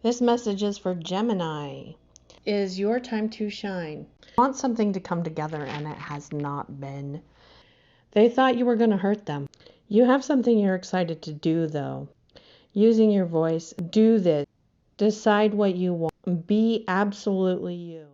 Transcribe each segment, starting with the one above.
This message is for Gemini. Is your time to shine? Want something to come together and it has not been. They thought you were going to hurt them. You have something you're excited to do though. Using your voice, do this. Decide what you want. Be absolutely you.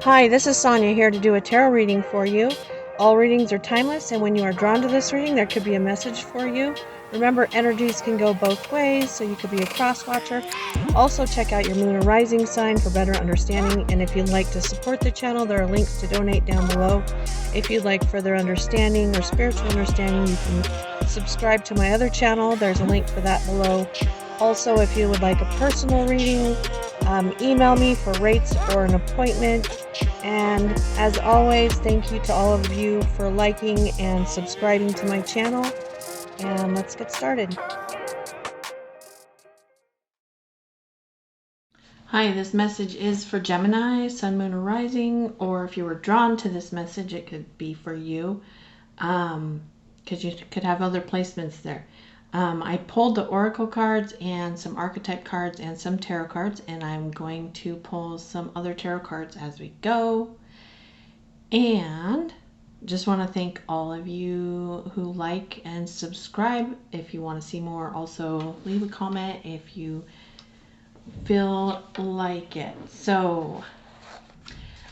Hi, this is Sonia here to do a tarot reading for you. All readings are timeless, and when you are drawn to this reading, there could be a message for you. Remember, energies can go both ways, so you could be a cross watcher. Also, check out your moon or rising sign for better understanding, and if you'd like to support the channel, there are links to donate down below. If you'd like further understanding or spiritual understanding, you can subscribe to my other channel. There's a link for that below. Also, if you would like a personal reading, email me for rates or an appointment. And as always, thank you to all of you for liking and subscribing to my channel. And let's get started. Hi, this message is for Gemini, Sun, Moon, or Rising, or if you were drawn to this message, it could be for you, because you could have other placements there. I pulled the Oracle cards and some Archetype cards and some Tarot cards, and I'm going to pull some other Tarot cards as we go. And just want to thank all of you who like and subscribe. If you want to see more, also leave a comment if you feel like it. So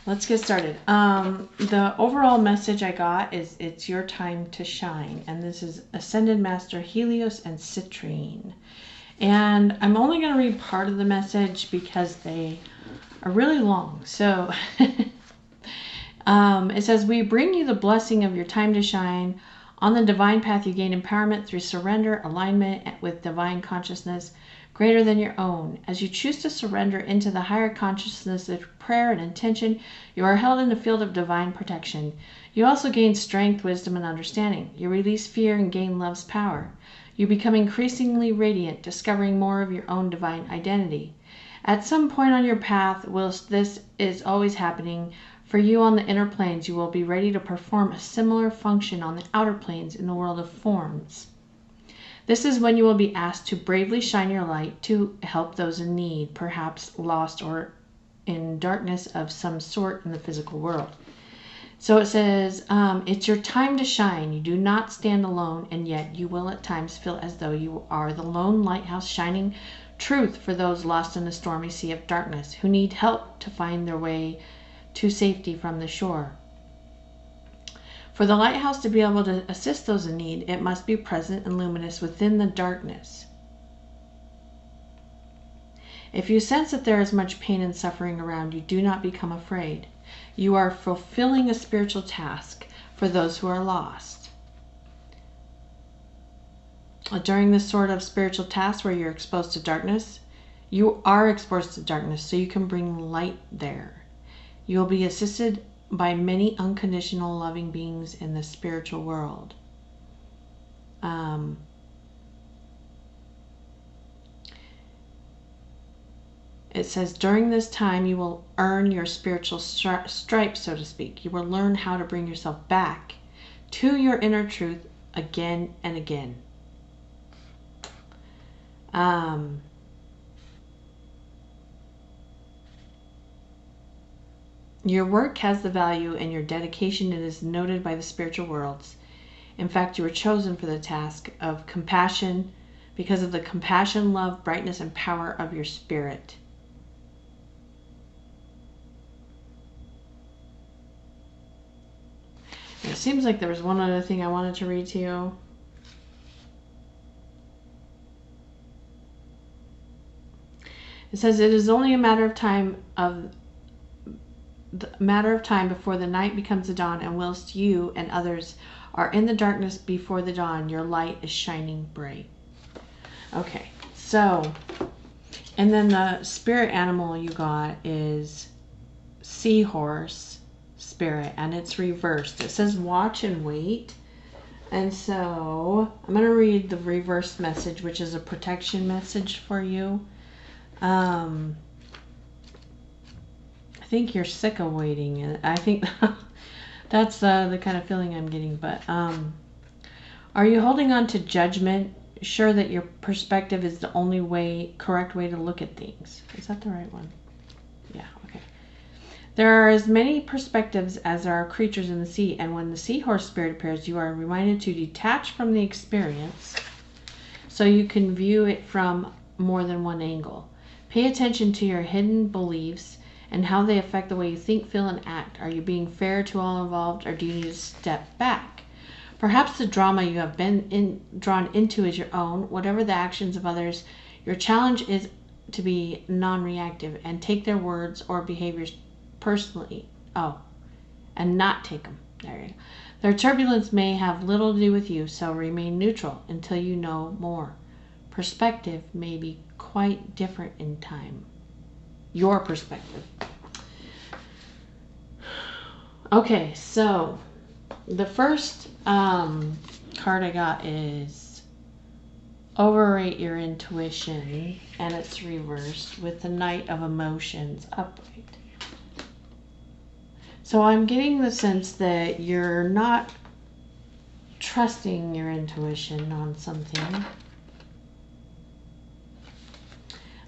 let's get started. The overall message I got is it's your time to shine. And this is Ascended Master Helios and Citrine. And I'm only going to read part of the message because they are really long. So it says, we bring you the blessing of your time to shine. On the divine path, you gain empowerment through surrender, alignment with divine consciousness greater than your own. As you choose to surrender into the higher consciousness of prayer and intention, you are held in a field of divine protection. You also gain strength, wisdom, and understanding. You release fear and gain love's power. You become increasingly radiant, discovering more of your own divine identity. At some point on your path, whilst this is always happening, for you on the inner planes, you will be ready to perform a similar function on the outer planes in the world of forms. This is when you will be asked to bravely shine your light to help those in need, perhaps lost or in darkness of some sort in the physical world. So it says, it's your time to shine. You do not stand alone, and yet you will at times feel as though you are the lone lighthouse shining truth for those lost in the stormy sea of darkness who need help to find their way to safety from the shore. For the lighthouse to be able to assist those in need, it must be present and luminous within the darkness. If you sense that there is much pain and suffering around you, do not become afraid. You are fulfilling a spiritual task for those who are lost. During this sort of spiritual task where you're exposed to darkness, you are exposed to darkness, so you can bring light there. You will be assisted by many unconditional loving beings in the spiritual world. It says, during this time you will earn your spiritual stripes, so to speak. You will learn how to bring yourself back to your inner truth again and again. Your work has the value, and your dedication is noted by the spiritual worlds. In fact, you were chosen for the task of compassion because of the compassion, love, brightness, and power of your spirit. It seems like there was one other thing I wanted to read to you. It says, it is only a matter of time before the night becomes the dawn, and whilst you and others are in the darkness before the dawn, your light is shining bright. Okay, so, and then the spirit animal you got is seahorse spirit, and it's reversed. It says watch and wait. And so I'm going to read the reverse message, which is a protection message for you. think you're sick of waiting. I think that's the kind of feeling I'm getting. But are you holding on to judgment, sure that your perspective is the only correct way to look at things? Is that the right one? Yeah, okay. There are as many perspectives as there are creatures in the sea, and when the seahorse spirit appears, you are reminded to detach from the experience so you can view it from more than one angle. Pay attention to your hidden beliefs and how they affect the way you think, feel, and act. Are you being fair to all involved, or do you need to step back? Perhaps the drama you have been drawn into is your own. Whatever the actions of others, your challenge is to be non-reactive and take their words or behaviors personally. And not take them. There you go. Their turbulence may have little to do with you, so remain neutral until you know more. Perspective may be quite different in time. Your perspective. Okay, so the first card I got is overrate your intuition, and it's reversed with the Knight of Emotions upright. So I'm getting the sense that you're not trusting your intuition on something.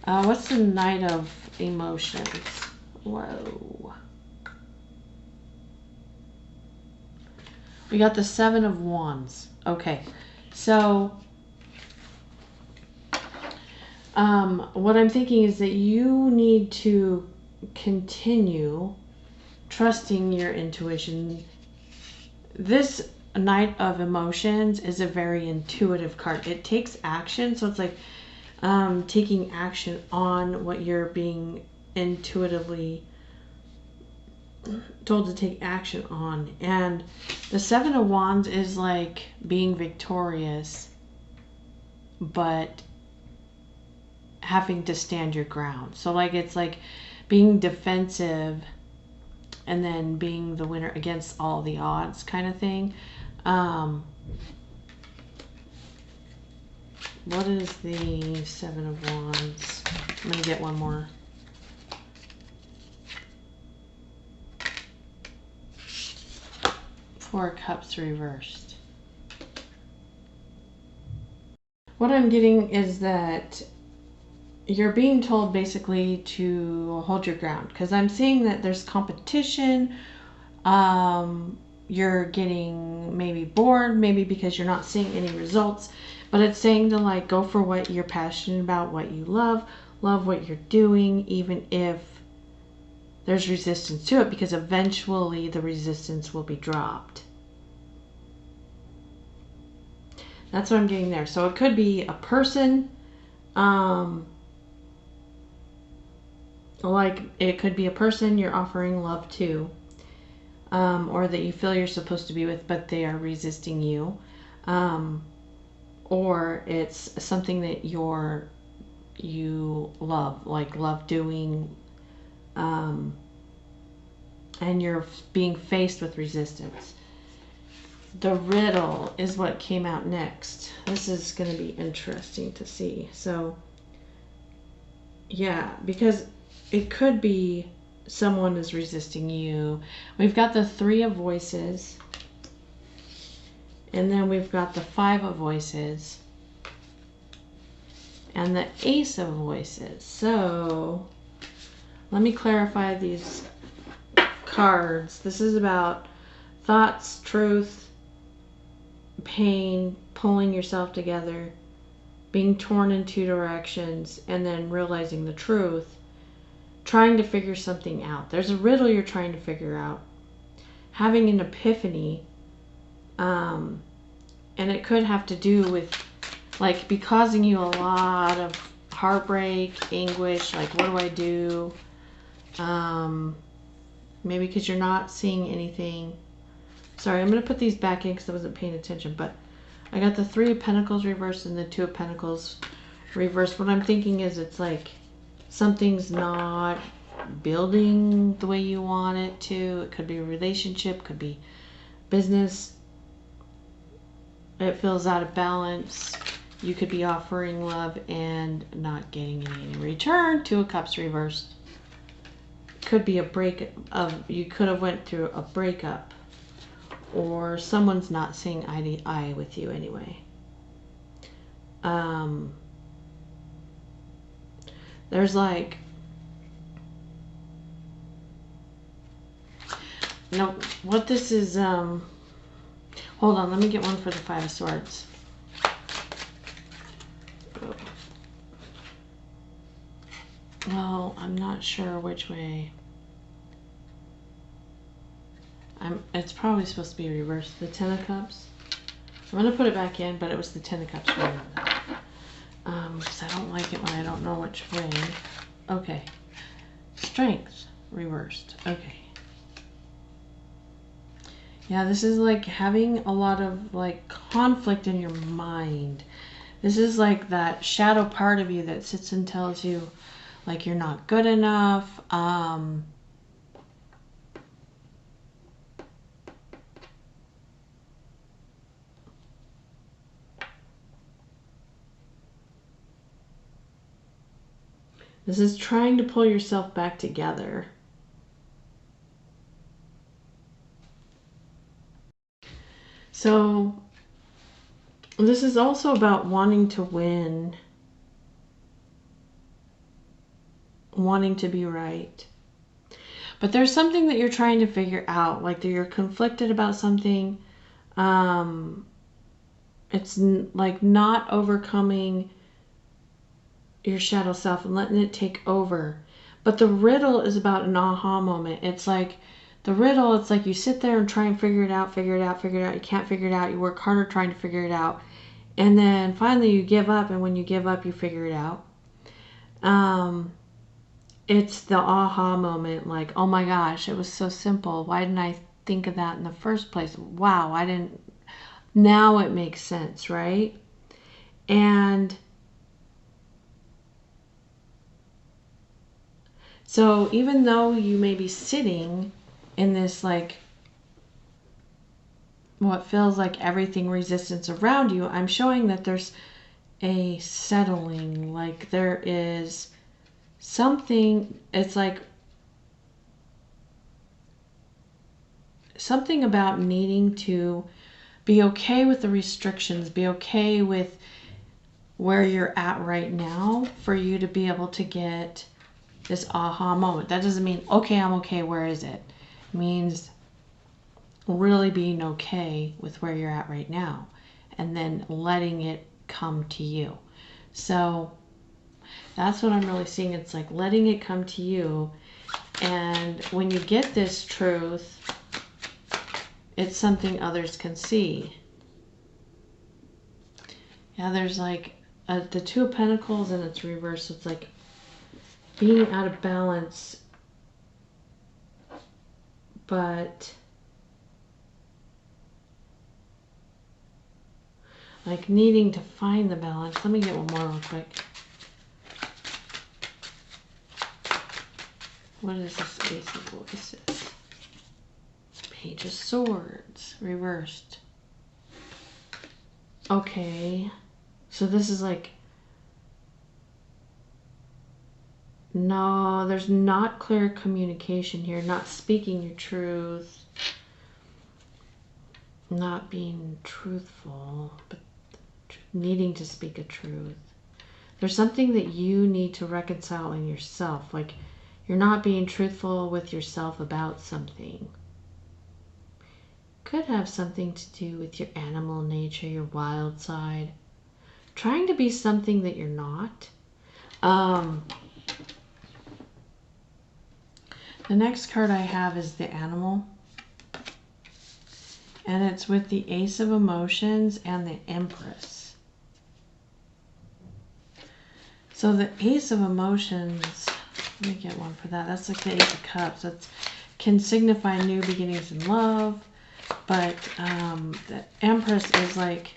What's the Knight of Emotions? Whoa. We got the Seven of Wands. Okay, so what I'm thinking is that you need to continue trusting your intuition. This Knight of Emotions is a very intuitive card. It takes action, so it's like taking action on what you're being intuitively told to take action on. And the Seven of Wands is like being victorious, but having to stand your ground. So like it's like being defensive and then being the winner against all the odds kind of thing. What is the Seven of Wands? I'm going to get one more. Four of Cups reversed. What I'm getting is that you're being told basically to hold your ground, because I'm seeing that there's competition. You're getting maybe bored, maybe because you're not seeing any results, but it's saying to like go for what you're passionate about, what you love what you're doing, even if there's resistance to it, because eventually the resistance will be dropped. That's what I'm getting there. So it could be a person, like it could be a person you're offering love to, or that you feel you're supposed to be with, but they are resisting you, or it's something that you love, like love doing, and you're being faced with resistance. The riddle is what came out next. This is going to be interesting to see. So yeah, because it could be someone is resisting you. We've got the Three of Voices, and then we've got the Five of Voices, and the Ace of Voices. So let me clarify these cards. This is about thoughts, truth, pain, pulling yourself together, being torn in two directions, and then realizing the truth, trying to figure something out. There's a riddle you're trying to figure out, having an epiphany, and it could have to do with like be causing you a lot of heartbreak, anguish, like what do I do? Maybe because you're not seeing anything. Sorry, I'm going to put these back in because I wasn't paying attention, but I got the Three of Pentacles reversed and the Two of Pentacles reversed. What I'm thinking is it's like something's not building the way you want it to. It could be a relationship, could be business. It feels out of balance. You could be offering love and not getting any in return. Two of Cups reversed. could be you could have went through a breakup, or someone's not seeing eye to eye with you anyway. There's like, no, what this is, hold on, let me get one for the Five of Swords. Well, I'm not sure which way. It's probably supposed to be reversed. The Ten of Cups. I'm going to put it back in, but it was the Ten of Cups. Because I don't like it when I don't know which way. Okay. Strength. Reversed. Okay. Yeah, this is like having a lot of like conflict in your mind. This is like that shadow part of you that sits and tells you like you're not good enough. This is trying to pull yourself back together. So this is also about wanting to win, wanting to be right. But there's something that you're trying to figure out, like that you're conflicted about something. It's like not overcoming your shadow self and letting it take over. But the riddle is about an aha moment. It's like the riddle, it's like you sit there and try and figure it out. You can't figure it out. You work harder trying to figure it out. And then finally you give up, and when you give up, you figure it out. It's the aha moment, like, oh my gosh, it was so simple. Why didn't I think of that in the first place? Wow, I didn't. Now it makes sense, right? And so even though you may be sitting in this like what feels like everything resistance around you, I'm showing that there's a settling, like there is something, it's like something about needing to be okay with the restrictions, be okay with where you're at right now for you to be able to get this aha moment. That doesn't mean, okay, I'm okay, where is it? It means really being okay with where you're at right now and then letting it come to you. So that's what I'm really seeing. It's like letting it come to you. And when you get this truth, it's something others can see. Yeah, there's like the Two of Pentacles and it's reversed. It's like being out of balance, but like needing to find the balance. Let me get one more real quick. What is this Ace of Voices? Page of Swords, reversed. Okay, so this is like, no, there's not clear communication here, not speaking your truth, not being truthful, but needing to speak a truth. There's something that you need to reconcile in yourself, like you're not being truthful with yourself about something. Could have something to do with your animal nature, your wild side. Trying to be something that you're not. The next card I have is the Animal. And it's with the Ace of Emotions and the Empress. So the Ace of Emotions, let me get one for that. That's like the Ace of Cups. That can signify new beginnings in love. But the Empress is like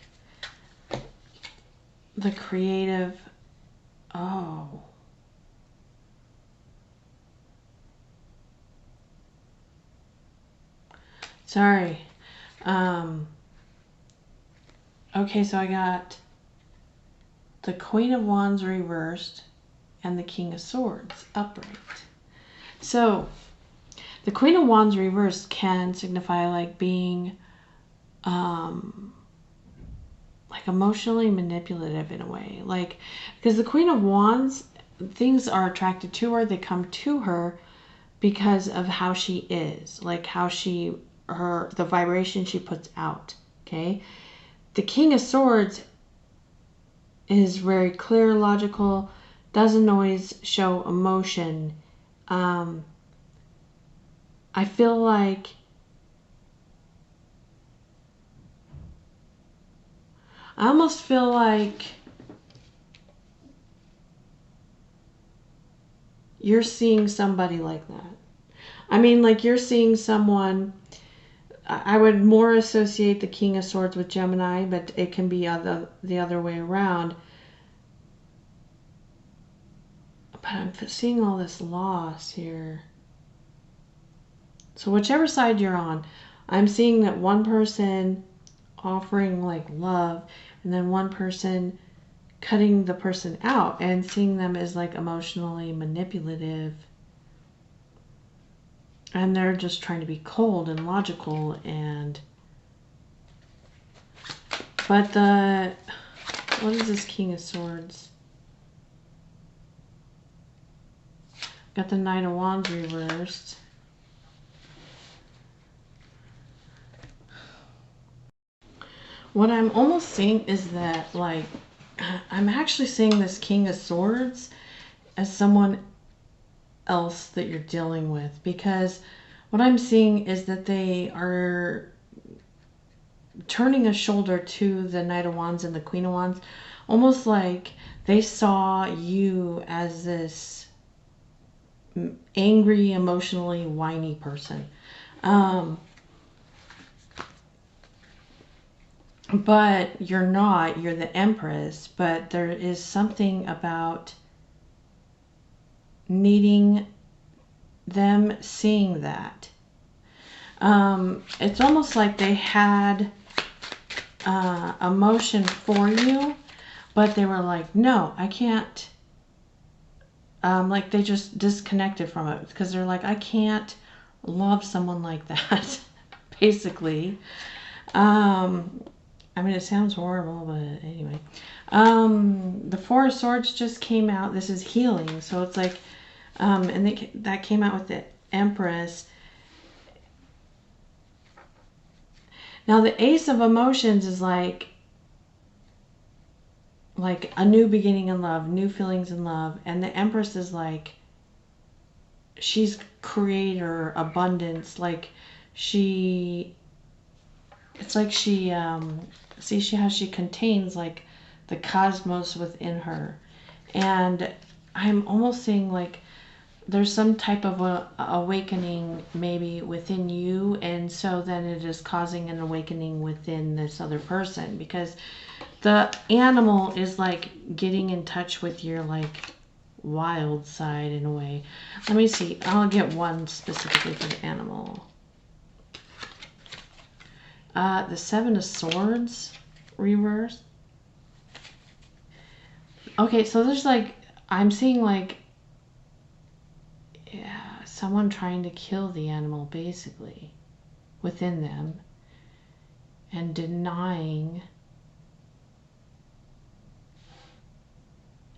the creative. Oh. Sorry. Okay, so I got the Queen of Wands reversed and the King of Swords upright. So The Queen of Wands reversed can signify like being like emotionally manipulative in a way. Like, because the Queen of Wands, things are attracted to her, they come to her because of how she is, like how the vibration she puts out. Okay. The King of Swords is very clear, logical, doesn't always show emotion. I feel like I almost feel like you're seeing somebody like that. I mean, like you're seeing someone. I would more associate the King of Swords with Gemini, but it can be the other way around. But I'm seeing all this loss here. So whichever side you're on, I'm seeing that one person offering like love, and then one person cutting the person out and seeing them as like emotionally manipulative. And they're just trying to be cold and logical and... But what is this King of Swords? Got the Knight of Wands reversed. What I'm almost seeing is that, like, I'm actually seeing this King of Swords as someone else that you're dealing with, because what I'm seeing is that they are turning a shoulder to the Knight of Wands and the Queen of Wands, almost like they saw you as this angry, emotionally whiny person. But you're not. You're the Empress. But there is something about needing them seeing that. It's almost like they had emotion for you, but they were like, no, I can't. Like they just disconnected from it because they're like, I can't love someone like that, basically. I mean, it sounds horrible, but anyway. The Four of Swords just came out. This is healing. So it's like, and that came out with the Empress. Now, the Ace of Emotions is like a new beginning in love, new feelings in love. And the Empress is like, she's creator, abundance. Like it's like she she contains like the cosmos within her. And I'm almost seeing like there's some type of awakening maybe within you, and so then it is causing an awakening within this other person, because the animal is like getting in touch with your like wild side in a way. Let me see. I'll get one specifically for the animal. The Seven of Swords reverse. Okay, so there's like, I'm seeing like, yeah, someone trying to kill the animal basically within them and denying,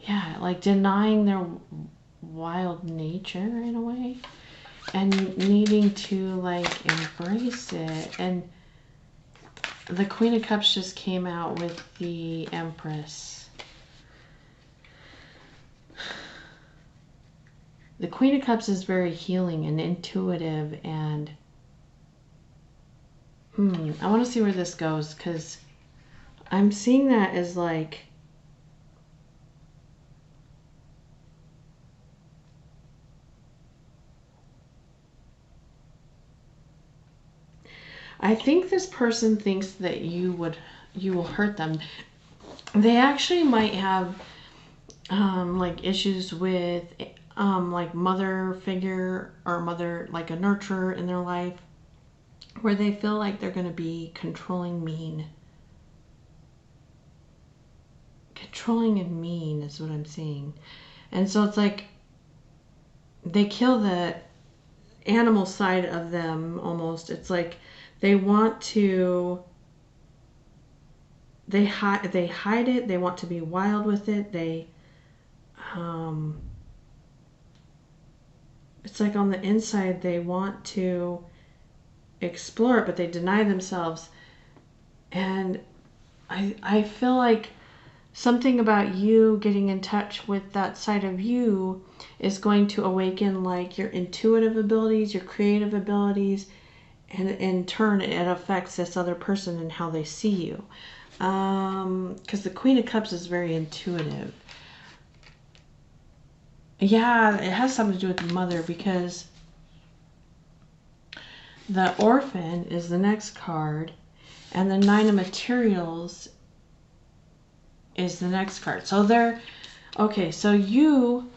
yeah, like denying their wild nature in a way and needing to like embrace it. And the Queen of Cups just came out with the Empress. The Queen of Cups is very healing and intuitive, and I want to see where this goes, because I'm seeing that as like, I think this person thinks that you will hurt them. They actually might have like issues with like mother figure or mother, like a nurturer in their life, where they feel like they're going to be controlling and mean is what I'm seeing. And so it's like they kill the animal side of them almost. It's like they want to, they hide it. They want to be wild with it. It's like on the inside they want to explore it, but they deny themselves. And I feel like something about you getting in touch with that side of you is going to awaken like your intuitive abilities, your creative abilities, and in turn it affects this other person and how they see you. Because the Queen of Cups is very intuitive. Yeah, it has something to do with the mother, because the Orphan is the next card, and the Nine of Materials is the next card. So they're, okay, so you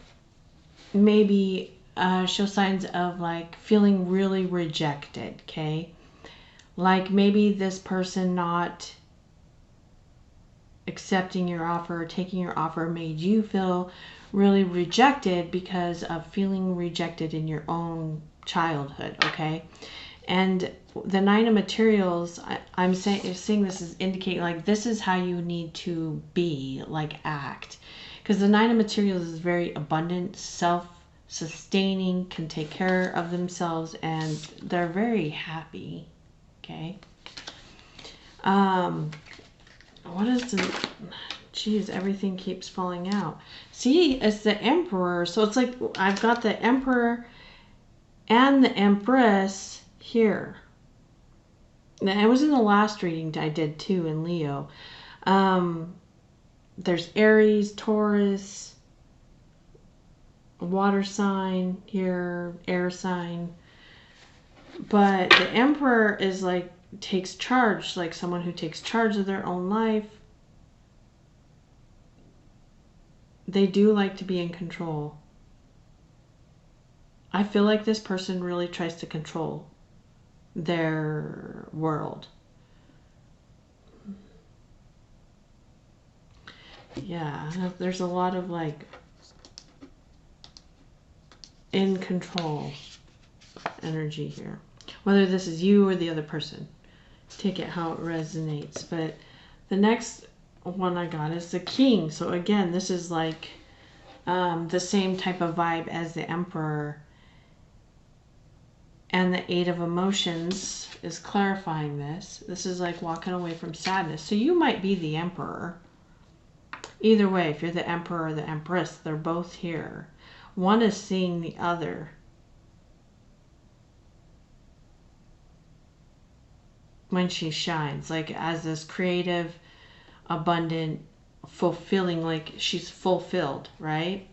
maybe show signs of like feeling really rejected, okay? Like maybe this person not accepting your offer, taking your offer made you feel really rejected because of feeling rejected in your own childhood, okay? And the Nine of Materials, I'm seeing this as indicating like this is how you need to be, like act. Because the Nine of Materials is very abundant, self-sustaining, can take care of themselves, and they're very happy, okay? What is the... Geez, everything keeps falling out. See, it's the Emperor. So it's like I've got the Emperor and the Empress here. Now, it was in the last reading I did too in Leo. There's Aries, Taurus, water sign here, air sign. But the Emperor is like takes charge, like someone who takes charge of their own life. They do like to be in control. I feel like this person really tries to control their world. Yeah, there's a lot of like in control energy here. Whether this is you or the other person. Take it how it resonates. But the next one I got is the King. So again, this is like the same type of vibe as the Emperor. And the Eight of Emotions is clarifying this. This is like walking away from sadness. So you might be the Emperor. Either way, if you're the Emperor or the Empress, they're both here. One is seeing the other. When she shines, like as this creative, abundant, fulfilling, like she's fulfilled, right?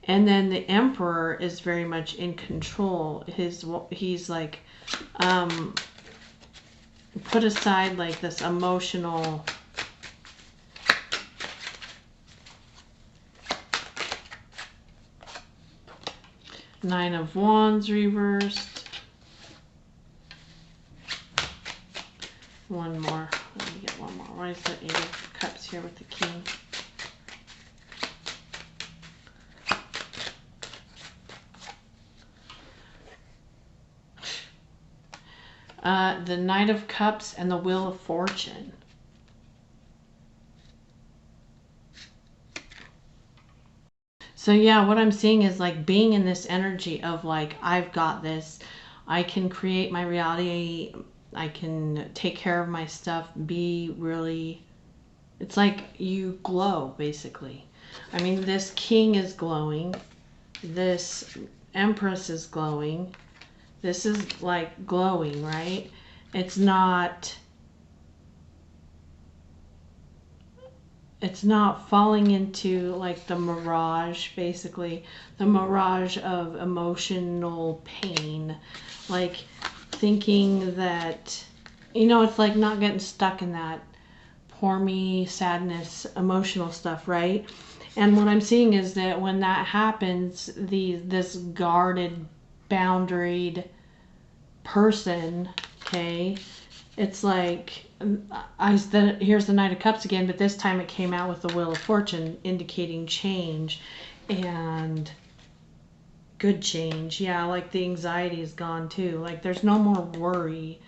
And then the Emperor is very much in control. He's like put aside like this emotional Nine of Wands reversed. One more. Let me get one more. Why is the Eight of Cups here with the King? The Knight of Cups and the Wheel of Fortune. So yeah, what I'm seeing is like being in this energy of like, I've got this. I can create my reality. I can take care of my stuff. Be really... It's like you glow, basically. I mean, this King is glowing. This Empress is glowing. This is like glowing, right? It's not falling into like the mirage, basically. The mirage of emotional pain. Like thinking that, you know, it's like not getting stuck in that poor me, sadness, emotional stuff, right? And what I'm seeing is that when that happens, this guarded, boundaried person, okay, it's like here's the Knight of Cups again, but this time it came out with the Wheel of Fortune indicating change. And Good change. Yeah, like the anxiety is gone too. Like there's no more worry.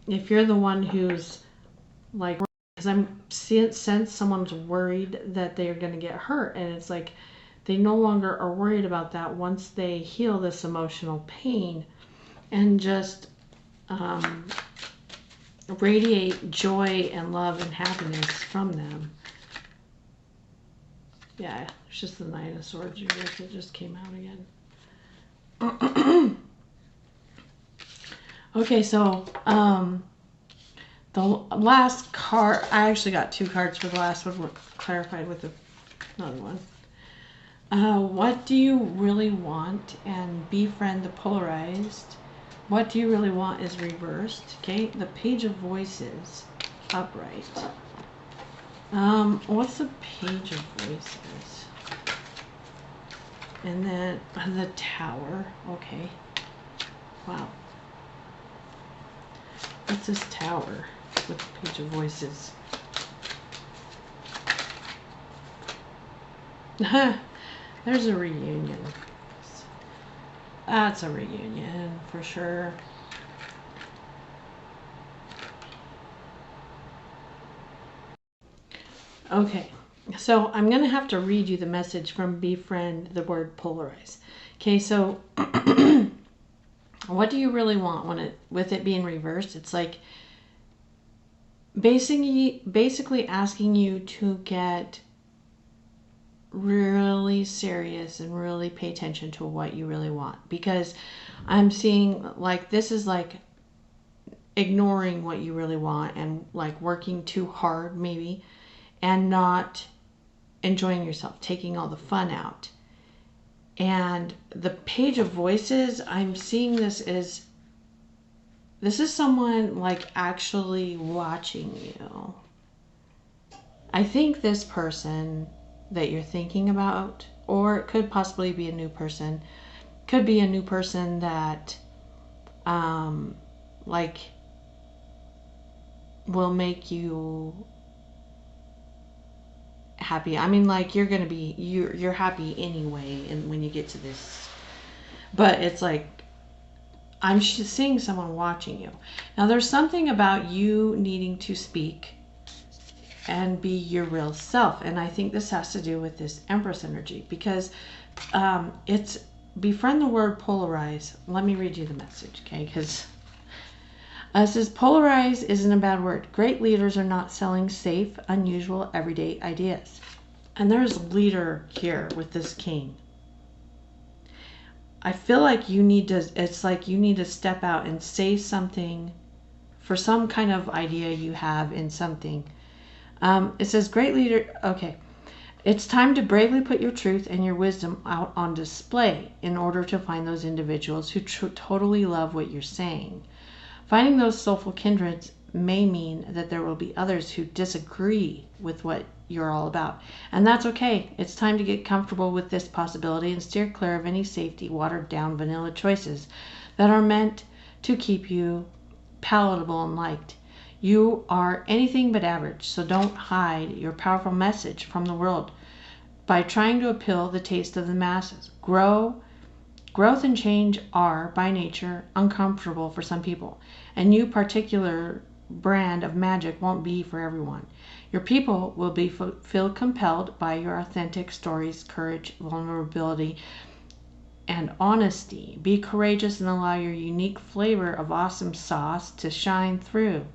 If you're the one who's like, because I'm sense someone's worried that they're going to get hurt, and it's like they no longer are worried about that once they heal this emotional pain and just radiate joy and love and happiness from them. Yeah, it's just the Nine of Swords reversed. It just came out again. Okay, so the last card, I actually got 2 cards for the last one, clarified with another one. What do you really want? And befriend the polarized. What do you really want is reversed. Okay, the Page of Voices, upright. What's the Page of Voices? And then the Tower. Okay. Wow. What's this Tower with the Page of Voices? There's a reunion. That's a reunion for sure. Okay, so I'm going to have to read you the message from Befriend the word polarize. Okay, so what do you really want with it being reversed? It's like basically asking you to get really serious and really pay attention to what you really want, because I'm seeing like this is like ignoring what you really want and like working too hard maybe and not enjoying yourself, taking all the fun out. And the Page of Voices, I'm seeing this is someone like actually watching you. I think this person that you're thinking about, or it could possibly be a new person, could be a new person that like will make you happy. I mean, like you're gonna be you're happy anyway, and when you get to this, but it's like I'm seeing someone watching you. Now there's something about you needing to speak and be your real self, and I think this has to do with this Empress energy, because it's befriend the word polarize. Let me read you the message, okay? Because it says polarize isn't a bad word. Great leaders are not selling safe, unusual, everyday ideas. And there's a leader here with this king. I feel like you need to, it's like you need to step out and say something for some kind of idea you have in something. It says great leader, okay. It's time to bravely put your truth and your wisdom out on display in order to find those individuals who totally love what you're saying. Finding those soulful kindreds may mean that there will be others who disagree with what you're all about. And that's okay. It's time to get comfortable with this possibility and steer clear of any safety, watered down vanilla choices that are meant to keep you palatable and liked. You are anything but average, so don't hide your powerful message from the world by trying to appeal the taste of the masses. Growth and change are, by nature, uncomfortable for some people, and your particular brand of magic won't be for everyone. Your people will feel compelled by your authentic stories, courage, vulnerability, and honesty. Be courageous and allow your unique flavor of awesome sauce to shine through.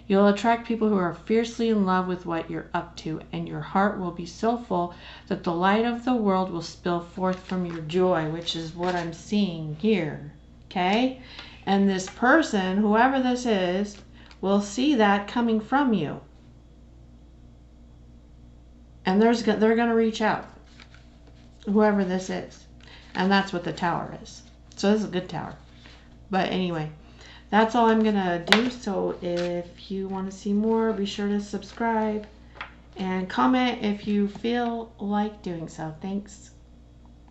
You'll attract people who are fiercely in love with what you're up to, and your heart will be so full that the light of the world will spill forth from your joy, which is what I'm seeing here. Okay? And this person, whoever this is, will see that coming from you. And they're going to reach out, whoever this is. And that's what the Tower is. So this is a good tower. But anyway, that's all I'm going to do. So if you want to see more, be sure to subscribe and comment if you feel like doing so. Thanks.